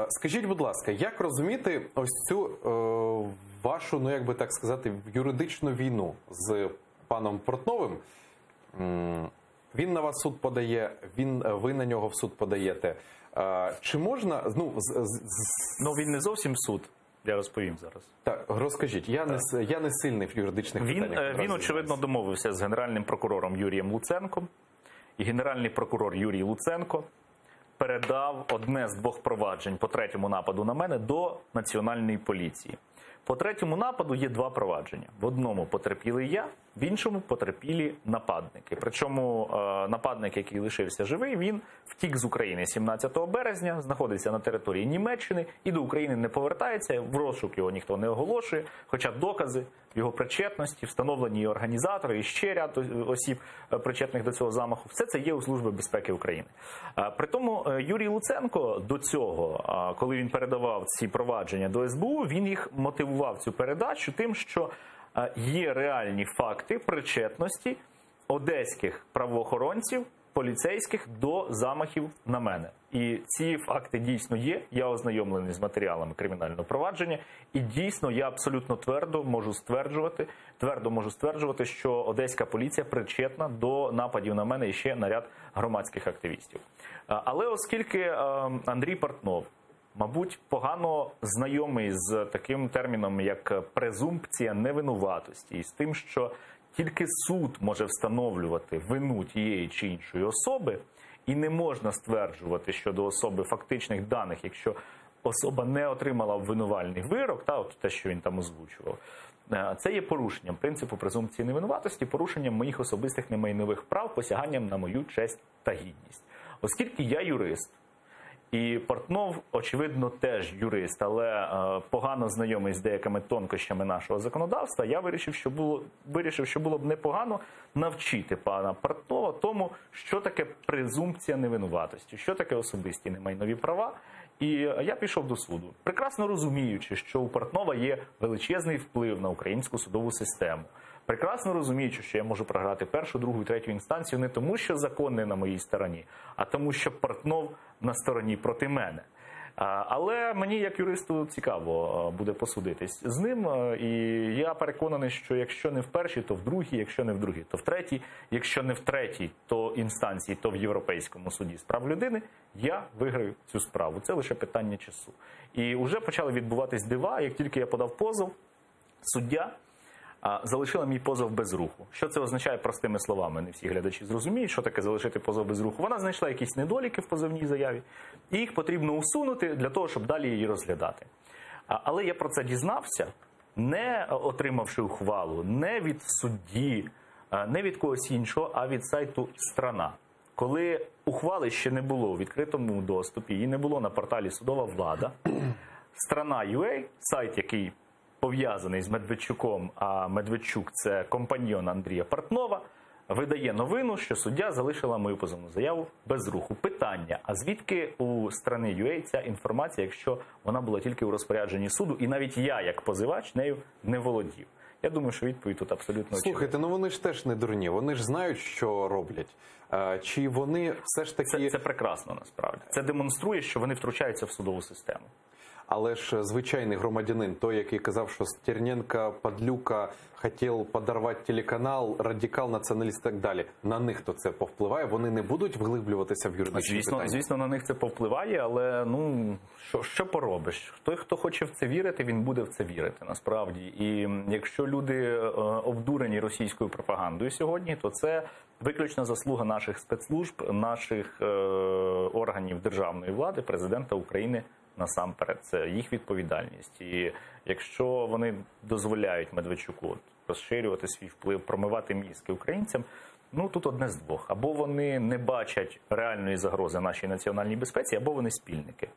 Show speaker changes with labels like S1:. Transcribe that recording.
S1: Скажіть, будь ласка, як розуміти ось цю вашу, ну як би так сказати, юридичну війну з паном Портновим? Він на вас суд подає, ви на нього в суд подаєте. Чи можна,
S2: Ну, він не зовсім суд, я розповім зараз.
S1: Так, розкажіть, я не сильний в юридичних питаннях.
S2: Він, очевидно, домовився з генеральним прокурором Юрієм Луценком, і генеральний прокурор Юрій Луценко передав одне з двох проваджень по третьому нападу на мене до Національної поліції. По третьому нападу є два провадження. В одному потерпілий я, в іншому потерпілі нападники. Причому нападник, який лишився живий, він втік з України 17 березня, знаходиться на території Німеччини і до України не повертається, в розшук його ніхто не оголошує, хоча докази його причетності, встановлені і організатори, і ще ряд осіб, причетних до цього замаху, все це є у Служби безпеки України. Притому Юрій Луценко до цього, коли він передавав ці провадження до СБУ, він їх мотивував, цю передачу, тим, що є реальні факти причетності одеських правоохоронців, поліцейських до замахів на мене. І ці факти дійсно є, я ознайомлений з матеріалами кримінального провадження, і дійсно я абсолютно твердо можу стверджувати, що одеська поліція причетна до нападів на мене і ще на ряд громадських активістів. Але оскільки Андрій Портнов, мабуть, погано знайомий з таким терміном, як презумпція невинуватості, і з тим, що тільки суд може встановлювати вину тієї чи іншої особи, і не можна стверджувати щодо особи фактичних даних, якщо особа не отримала обвинувальний вирок, от те, що він там озвучував, це є порушенням принципу презумпції невинуватості, порушенням моїх особистих немайнових прав, посяганням на мою честь та гідність. Оскільки я юрист, і Портнов, очевидно, теж юрист, але погано знайомий з деякими тонкощами нашого законодавства, я вирішив, що було б непогано навчити пана Портнова тому, що таке презумпція невинуватості, що таке особисті немайнові права. І я пішов до суду, прекрасно розуміючи, що у Портнова є величезний вплив на українську судову систему. Прекрасно розуміючи, що я можу програти першу, другу і третю інстанцію не тому, що закон не на моїй стороні, а тому, що Портнов на стороні проти мене. Але мені, як юристу, цікаво буде посудитись з ним. І я переконаний, що якщо не в першій, то в другій, якщо не в другій, то в третій, якщо не в третій, то інстанції, то в Європейському суді з прав людини, я виграю цю справу. Це лише питання часу. І вже почали відбуватись дива. Як тільки я подав позов, суддя залишила мій позов без руху. Що це означає простими словами? Не всі глядачі зрозуміють, що таке залишити позов без руху. Вона знайшла якісь недоліки в позовній заяві, і їх потрібно усунути для того, щоб далі її розглядати. Але я про це дізнався, не отримавши ухвалу, не від судді, не від когось іншого, а від сайту «Страна». Коли ухвали ще не було у відкритому доступі, її не було на порталі «Судова влада», «Страна.UA», сайт, який пов'язаний з Медведчуком, а Медведчук – це компаньйон Андрія Портнова, видає новину, що суддя залишила мою позовну заяву без руху. Питання, а звідки у «Страни.UA» ця інформація, якщо вона була тільки у розпорядженні суду, і навіть я, як позивач, нею не володів? Я думаю, що відповідь тут абсолютно очевидна.
S1: Слухайте, ну вони ж теж не дурні, вони ж знають, що роблять. Чи вони все ж таки...
S2: Це прекрасно, насправді. Це демонструє, що вони втручаються в судову систему.
S1: Але ж звичайний громадянин, той, який казав, що Стерненко, Падлюка, хотів подорвати телеканал, радикал, націоналіст і так далі, на них то це повпливає? Вони не будуть вглиблюватися в юридичні питання?
S2: Звісно, на них це повпливає, але що поробиш? Той, хто хоче в це вірити, він буде в це вірити, насправді. І якщо люди обдурені російською пропагандою сьогодні, то це виключна заслуга наших спецслужб, наших органів державної влади, президента України насамперед. Це їх відповідальність. І якщо вони дозволяють Медведчуку розширювати свій вплив, промивати мізки українцям, тут одне з двох. Або вони не бачать реальної загрози нашій національній безпеці, або вони спільники.